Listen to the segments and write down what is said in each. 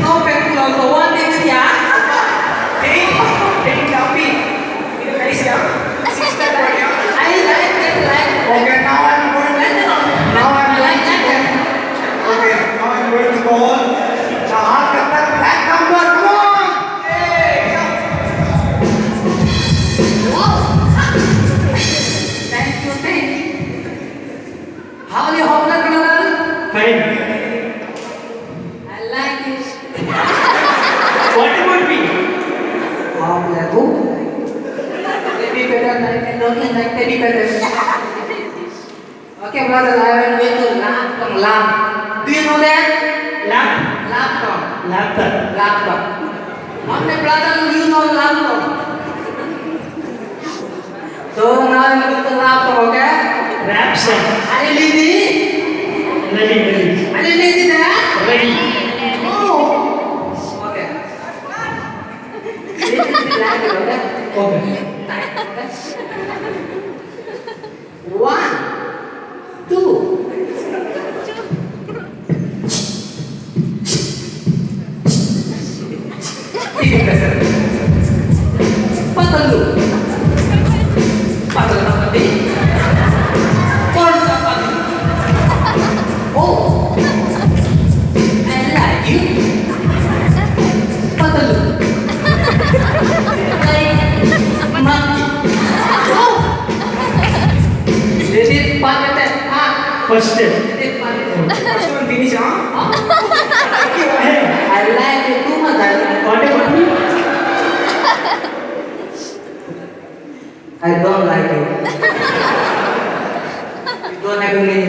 no pet pulau kawan itu ya. Jadi Gapi, itu dari siapa? Sister Korea. Okay, now I'm going to Okay, now I'm going to go on. Haat करता है black number, come on! Thank you. How are you, Hopla brother? Fine. I like it. What about me? Hopla good. Teddy bear looking like teddy bear. Okay, brother, I will go to lap. Do you know that? Laptop. Laptop. Okay, brother, do you know laptop? So now I'm going to laptop, okay? Rap song. Are you ready? Ready. Are you ready there? Ready. Oh. Okay. This is the line, okay? Okay. Tight, okay? 1, 2. Patalu. Patalu tadi. Korsa pagi. Oh. I like you. Patalu. Like monkey. Oh. This is pagate. First step. This is pagate. First one finish, huh? Hey, I like you too much. what about me? I don't like it. You don't have any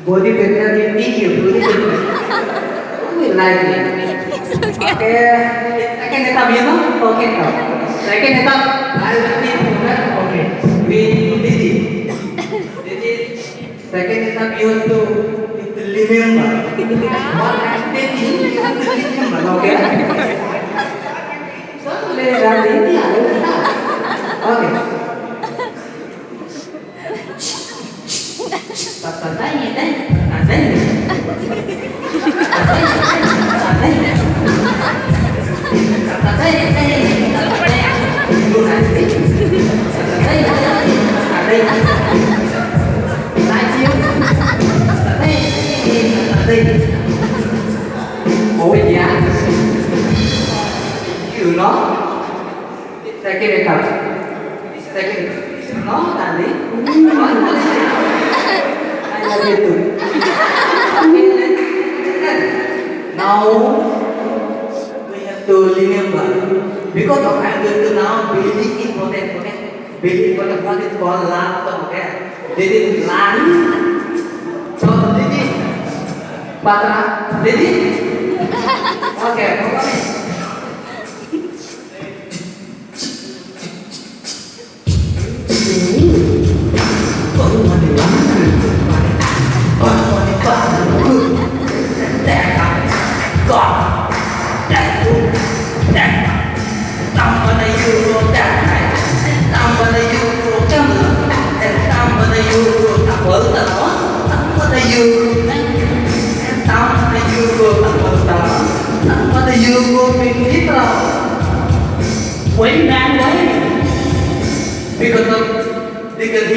body picture in video. Who will like it? Okay. Second etap, you know? Okay, now. Second etap, I will be Okay. with Didi. Second etap, you have to remember. What I'm telling you, you have to remember. Okay? So, let's start Didi. Okay. Oh yeah. You know? Second etap. No, darling. I love you too. Now we have to remember because of I'm going to now building important, okay? Building important what is called laptop, okay? This is land. So this is Patra. This is okay. Quay ngang đấy. Because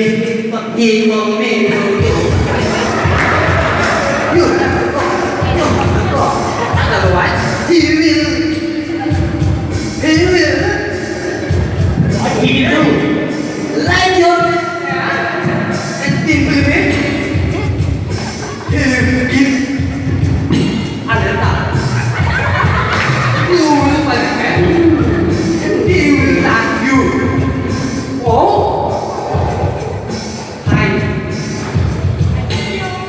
he will make you have to go. Otherwise, he will. What he do? Like your and implement. He will give other time. You will find and he will thank you. Oh, hi.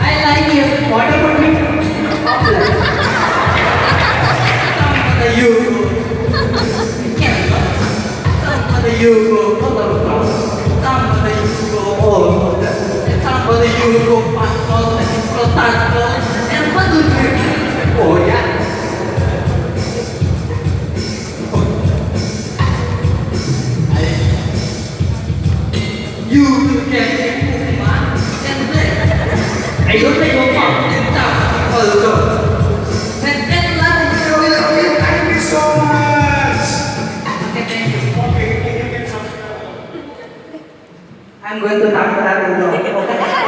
I like you. What about me? You go, somebody you go old, somebody you go passport, and what do you? Oh yeah. You can and then I don't take one. Lucho. Sentence lang. Okay, thank you so much. Okay, thank you. Okay, can you get some? I'm going to talk to that Lucho. Okay.